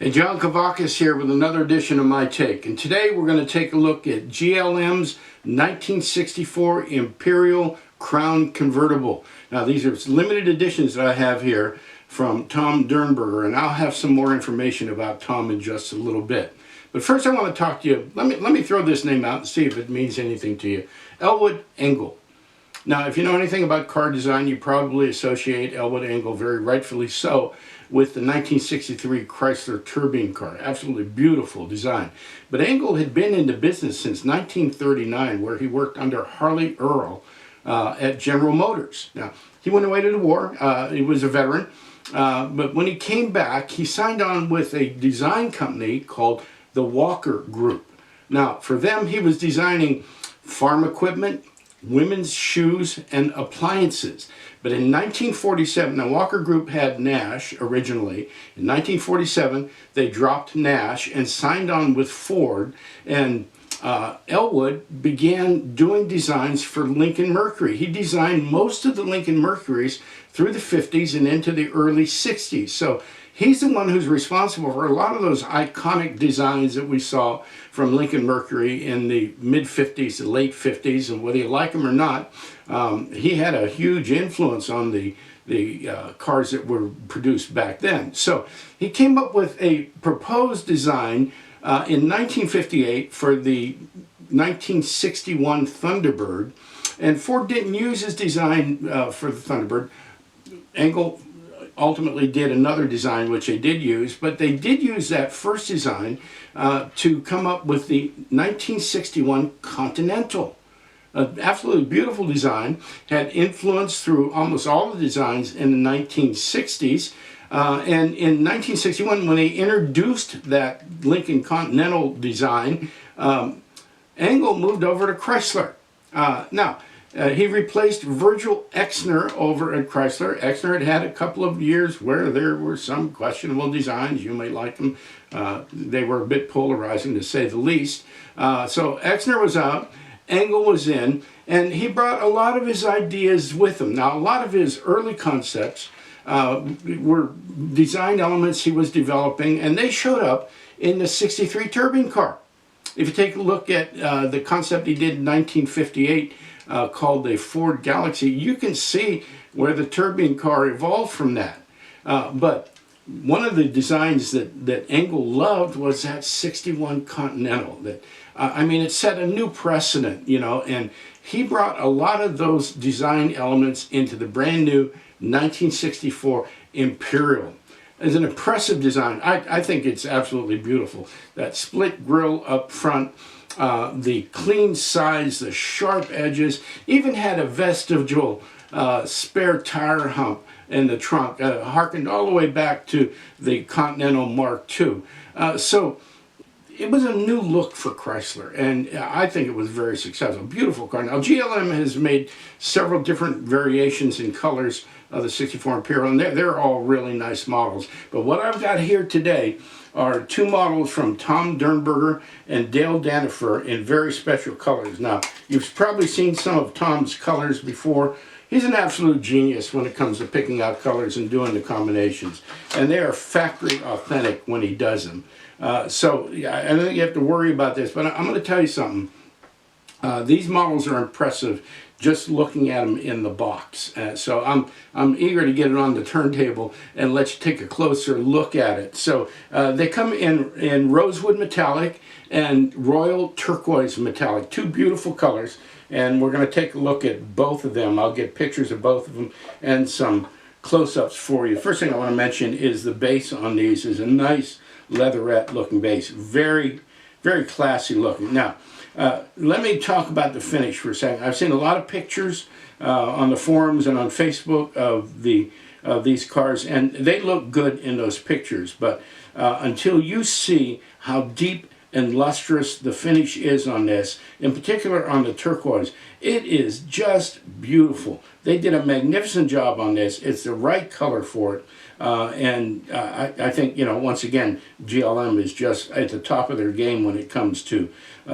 Hey, John Kavakis here with another edition of My Take. And today we're going to take a look at GLM's 1964 Imperial Crown Convertible. Now these are limited editions that I have here from Tom Dirnberger, and I'll have some more information about Tom in just a little bit. But first I want to talk to you, let me throw this name out and see if it means anything to you. Elwood Engel. Now, if you know anything about car design, you probably associate Elwood Engel, very rightfully so, with the 1963 Chrysler turbine car. Absolutely beautiful design. But Engel had been in the business since 1939, where he worked under Harley Earl at General Motors. Now, he went away to the war. He was a veteran. But when he came back, he signed on with a design company called the Walker Group. Now, for them, he was designing farm equipment, women's shoes, and appliances. But in 1947, now Walker Group had Nash originally. In 1947, they dropped Nash and signed on with Ford, and Elwood began doing designs for Lincoln Mercury. He designed most of the Lincoln Mercurys through the 50s and into the early 60s. So he's the one who's responsible for a lot of those iconic designs that we saw from Lincoln Mercury in the mid-50s to late 50s, and whether you like them or not, he had a huge influence on the cars that were produced back then. So he came up with a proposed design in 1958 for the 1961 Thunderbird, and Ford didn't use his design for the Thunderbird. Engel ultimately did another design which they did use, but they did use that first design to come up with the 1961 Continental. An absolutely beautiful design, had influence through almost all the designs in the 1960s. And in 1961, when they introduced that Lincoln Continental design, Engel moved over to Chrysler. He replaced Virgil Exner over at Chrysler. Exner had a couple of years where there were some questionable designs. You may like them. They were a bit polarizing, to say the least. So Exner was out, Engel was in, and he brought a lot of his ideas with him. Now, a lot of his early concepts were design elements he was developing, and they showed up in the 63 turbine car. If you take a look at the concept he did in 1958, called the Ford Galaxy, you can see where the turbine car evolved from that. But one of the designs that Engel loved was that 61 Continental. That I mean, it set a new precedent, you know, and he brought a lot of those design elements into the brand new 1964 Imperial. It's an impressive design. I think it's absolutely beautiful. That split grille up front, the clean sides, the sharp edges, even had a vestigial spare tire hump in the trunk, harkened all the way back to the Continental Mark II. So it was a new look for Chrysler, and I think it was very successful. Beautiful car. Now, GLM has made several different variations in colors of the 64 Imperial, and they're all really nice models. But what I've got here today are two models from Tom Dirnberger and Dale Dannefer in very special colors. Now, you've probably seen some of Tom's colors before. He's an absolute genius when it comes to picking out colors and doing the combinations. And they are factory authentic when he does them. So I don't think you have to worry about this, but I'm going to tell you something. These models are impressive just looking at them in the box. So I'm eager to get it on the turntable and let you take a closer look at it. So they come in Rosewood Metallic and Royal Turquoise Metallic, two beautiful colors, and we're going to take a look at both of them. I'll get pictures of both of them and some close-ups for you. First thing I want to mention is the base on these is a nice leatherette looking base. Very, very classy looking. Now, let me talk about the finish for a second. I've seen a lot of pictures on the forums and on Facebook of these cars, and they look good in those pictures. But until you see how deep and lustrous the finish is on this, in particular on the turquoise, it is just beautiful. They did a magnificent job on this. It's the right color for it. I think, you know, once again, GLM is just at the top of their game when it comes to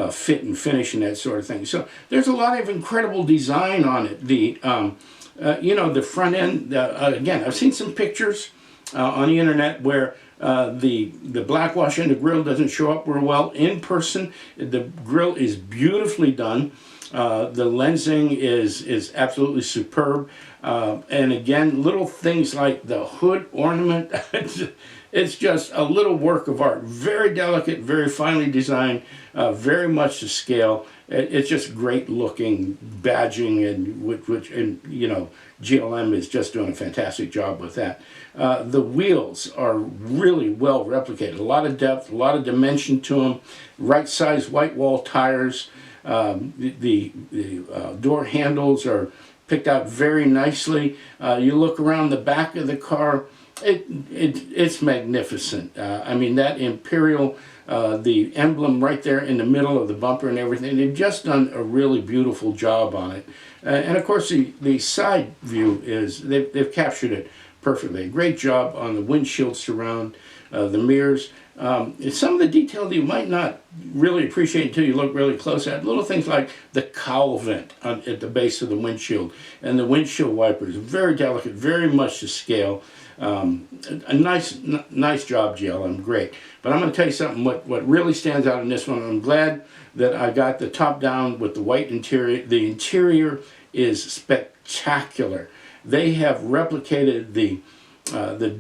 fit and finish and that sort of thing. So there's a lot of incredible design on it. The you know, the front end, again, I've seen some pictures on the internet where the blackwash in the grill doesn't show up real well. In person, the grill is beautifully done. The lensing is absolutely superb. And again, little things like the hood ornament, it's just a little work of art. Very delicate, very finely designed, very much to scale. It's just great looking badging, and which you know, GLM is just doing a fantastic job with that. The wheels are really well replicated. A lot of depth, a lot of dimension to them. Right size white wall tires. The door handles are picked out very nicely. You look around the back of the car, it's magnificent. I mean, that Imperial, the emblem right there in the middle of the bumper and everything, they've just done a really beautiful job on it. And of course, the side view is, they've captured it perfectly. Great job on the windshield surround, the mirrors. Some of the detail that you might not really appreciate until you look really close at, little things like the cowl vent at the base of the windshield and the windshield wipers, very delicate, very much to scale. A nice job, GLM, great. But I'm going to tell you something, what really stands out in this one. I'm glad that I got the top down with the white interior. The interior is spectacular. They have replicated the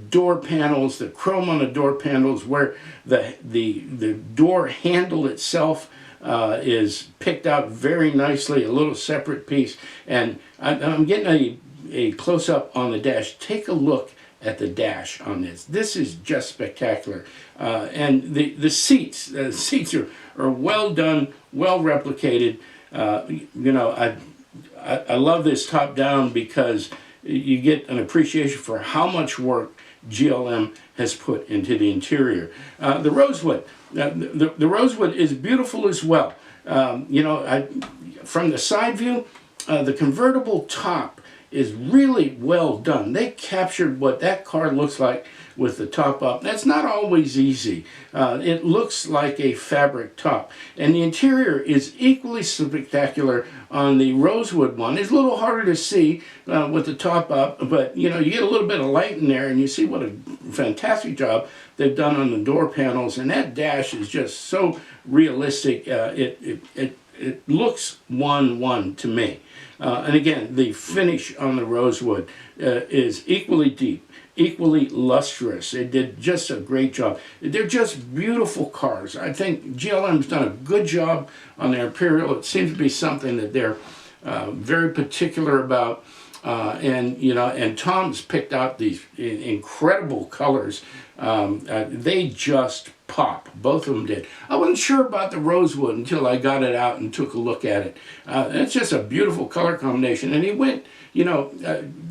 door panels, the chrome on the door panels, where the door handle itself is picked out very nicely, a little separate piece. And I'm getting a close-up on the dash. Take a look at the dash on this. This is just spectacular. And the seats are well done, well replicated. You know, I love this top down because you get an appreciation for how much work GLM has put into the interior. The Rosewood, the Rosewood is beautiful as well. You know, from the side view, the convertible top is really well done. They captured what that car looks like with the top up. That's not always easy. It looks like a fabric top. And the interior is equally spectacular on the Rosewood one. It's a little harder to see with the top up, but you know, you get a little bit of light in there and you see what a fantastic job they've done on the door panels. And that dash is just so realistic. It looks 1-1 to me. And again, the finish on the Rosewood is equally deep, equally lustrous. They did just a great job. They're just beautiful cars. I think GLM's done a good job on their Imperial. It seems to be something that they're very particular about. And you know, and Tom's picked out these incredible colors. They just pop. Both of them did. I wasn't sure about the Rosewood until I got it out and took a look at it. It's just a beautiful color combination. And he went, you know,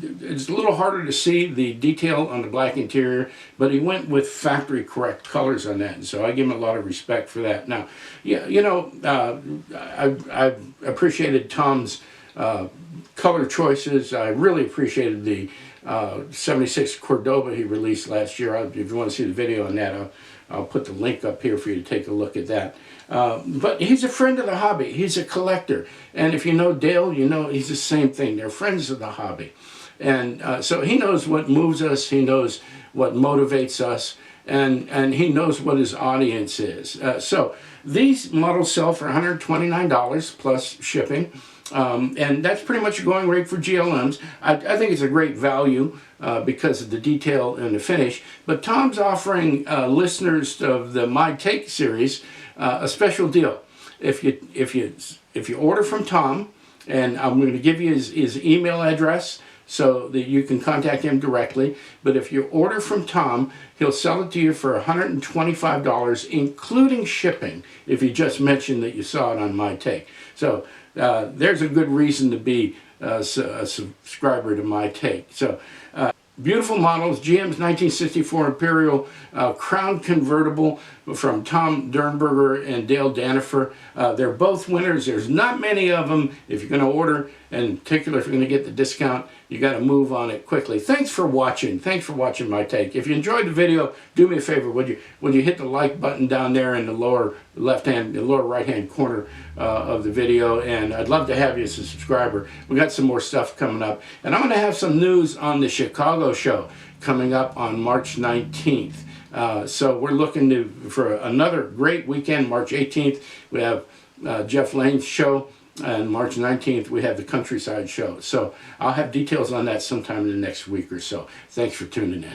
it's a little harder to see the detail on the black interior, but he went with factory correct colors on that. And so I give him a lot of respect for that. Now, yeah, you know, I've appreciated Tom's color choices. I really appreciated the 76 Cordoba he released last year. If you want to see the video on that, I'll put the link up here for you to take a look at that. But he's a friend of the hobby. He's a collector. And if you know Dale, you know he's the same thing. They're friends of the hobby. And so he knows what moves us. He knows what motivates us. And he knows what his audience is. So these models sell for $129 plus shipping. And that's pretty much a going rate for GLMs. I think it's a great value because of the detail and the finish. But Tom's offering listeners of the My Take series a special deal. If you order from Tom, and I'm going to give you his email address so that you can contact him directly. But if you order from Tom, he'll sell it to you for $125, including shipping, if you just mentioned that you saw it on My Take. So there's a good reason to be a subscriber to My Take. So beautiful models, GM's 1964 Imperial Crown Convertible from Tom Dirnberger and Dale Dannefer. They're both winners. There's not many of them. If you're going to order, And in particular, if you're going to get the discount, you got to move on it quickly. Thanks for watching. Thanks for watching my take. If you enjoyed the video, do me a favor. Would you hit the like button down there in the lower right hand corner of the video? And I'd love to have you as a subscriber. We got some more stuff coming up, and I'm going to have some news on the Chicago show coming up on March 19th. So we're looking for another great weekend. March 18th, we have Jeff Lane's show. And March 19th, we have the Countryside show. So I'll have details on that sometime in the next week or so. Thanks for tuning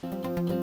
in.